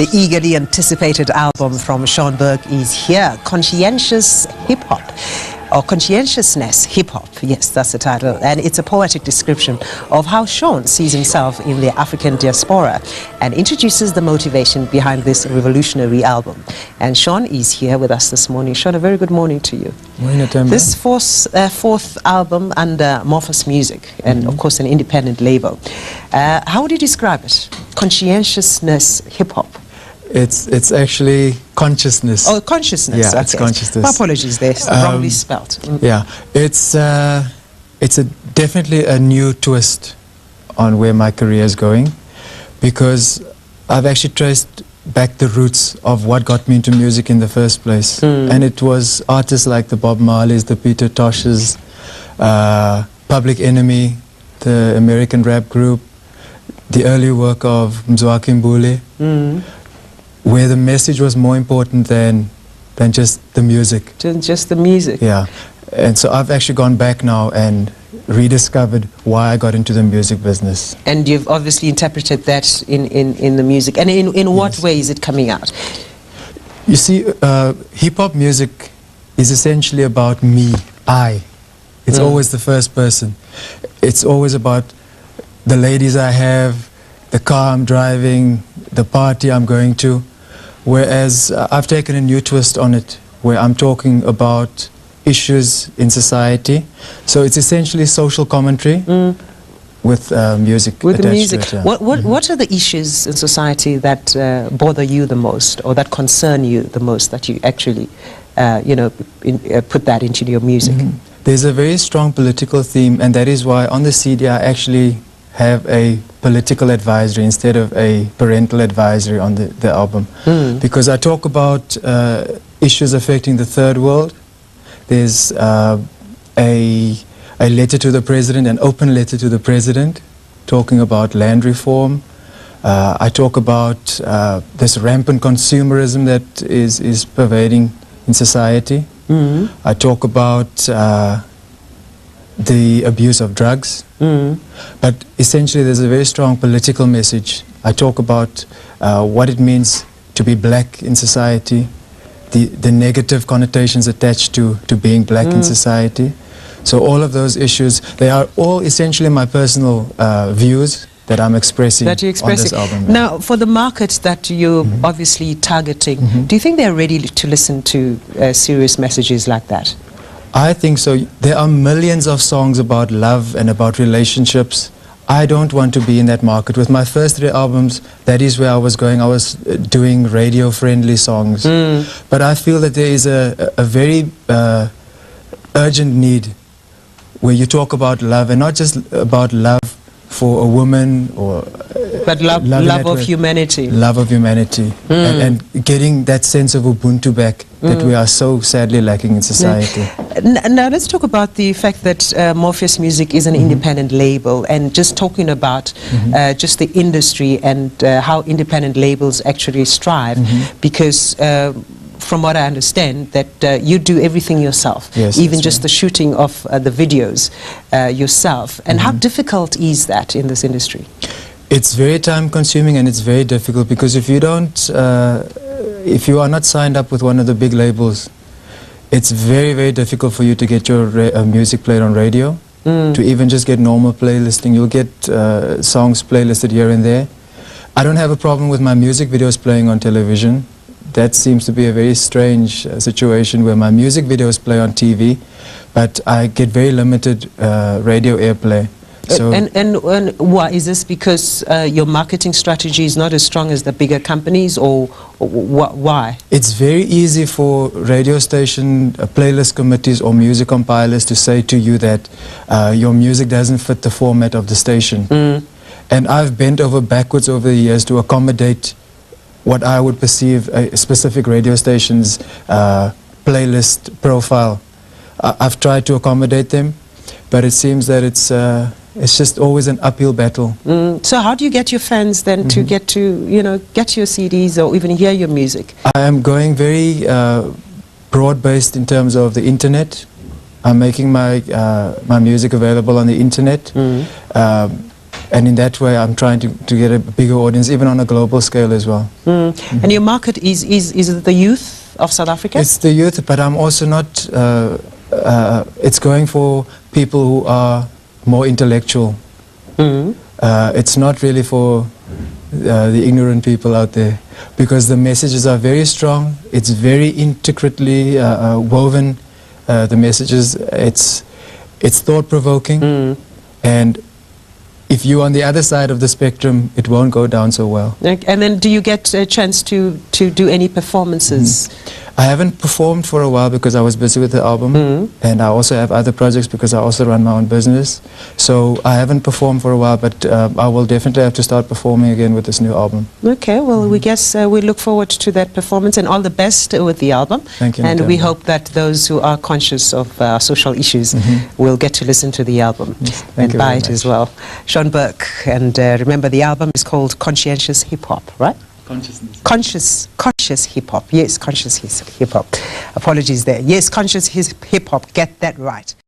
The eagerly anticipated album from Sean Burke is here, Conscientious Hip Hop, or Conscientiousness Hip Hop. Yes, that's the title. And it's a poetic description of how Sean sees himself in the African diaspora and introduces the motivation behind this revolutionary album. And Sean is here with us this morning. Sean, a very good morning to you. Morning, Atemba. This fourth album under Morphous Music, and of course an independent label. How would you describe it? Conscientiousness Hip Hop. It's actually consciousness. Oh, consciousness. Yeah, okay. It's consciousness. My apologies there, wrongly spelt. Yeah, it's definitely a new twist on where my career is going, because I've actually traced back the roots of what got me into music in the first place. And it was artists like the Bob Marleys, the Peter Toshes, Public Enemy, the American rap group, the early work of Mzwaki Mbule, where the message was more important than just the music. Just the music. Yeah. And so I've actually gone back now and rediscovered why I got into the music business. And you've obviously interpreted that in the music. And in what way is it coming out? You see, hip-hop music is essentially about me, I. It's always the first person. It's always about the ladies I have, the car I'm driving, the party I'm going to. Whereas I've taken a new twist on it, where I'm talking about issues in society. So it's essentially social commentary with music with attached the music. to it. Yeah. What are the issues in society that bother you the most, or that concern you the most, that you actually put that into your music? There's a very strong political theme, and that is why on the CD I actually have a political advisory instead of a parental advisory on the album. Because I talk about issues affecting the third world. There's a letter to the president, an open letter to the president, talking about land reform. I talk about this rampant consumerism that is pervading in society. I talk about the abuse of drugs. But essentially there's a very strong political message. I talk about what it means to be black in society, the negative connotations attached to being black in society. So all of those issues, they are all essentially my personal views that I'm expressing, on this album. Now, for the market that you're obviously targeting, do you think they're ready to listen to serious messages like that? I think so. There are millions of songs about love and about relationships. I don't want to be in that market. With my first 3 albums, that is where I was going. I was doing radio-friendly songs. But I feel that there is a very urgent need where you talk about love, and not just about love for a woman, or but love of humanity. Love of humanity. And getting that sense of Ubuntu back that we are so sadly lacking in society. Now let's talk about the fact that Morphous Music is an independent label, and just talking about just the industry and how independent labels actually strive, because from what I understand, that you do everything yourself, even just the shooting of the videos yourself. And how difficult is that in this industry? It's very time consuming, and it's very difficult, because if you are not signed up with one of the big labels, it's very, very difficult for you to get your music played on radio, to even just get normal playlisting. You'll get songs playlisted here and there. I don't have a problem with my music videos playing on television. That seems to be a very strange situation, where my music videos play on TV, but I get very limited radio airplay. So and why is this? Because your marketing strategy is not as strong as the bigger companies, or why? It's very easy for radio station playlist committees or music compilers to say to you that your music doesn't fit the format of the station. And I've bent over backwards over the years to accommodate what I would perceive a specific radio station's playlist profile. I've tried to accommodate them, but it seems that it's just always an uphill battle. So how do you get your fans then to get your CDs or even hear your music? I am going very broad-based in terms of the internet. I'm making my music available on the internet. And in that way, I'm trying to get a bigger audience, even on a global scale as well. And your market is it the youth of South Africa? It's the youth, but I'm also not, it's going for people who are more intellectual. It's not really for the ignorant people out there, because the messages are very strong. It's very intricately woven. The messages, it's thought-provoking, and if you're on the other side of the spectrum, it won't go down so well. And then do you get a chance to do any performances? I haven't performed for a while because I was busy with the album, and I also have other projects because I also run my own business. So I haven't performed for a while, but I will definitely have to start performing again with this new album. Okay, well, we guess we look forward to that performance, and all the best with the album. Thank you. And we hope that those who are conscious of social issues will get to listen to the album and buy it as well. Sean Burke, and remember, the album is called Conscientious Hip Hop, right? Conscious hip hop. Yes, conscious hip hop. Apologies there. Yes, conscious hip hop. Get that right.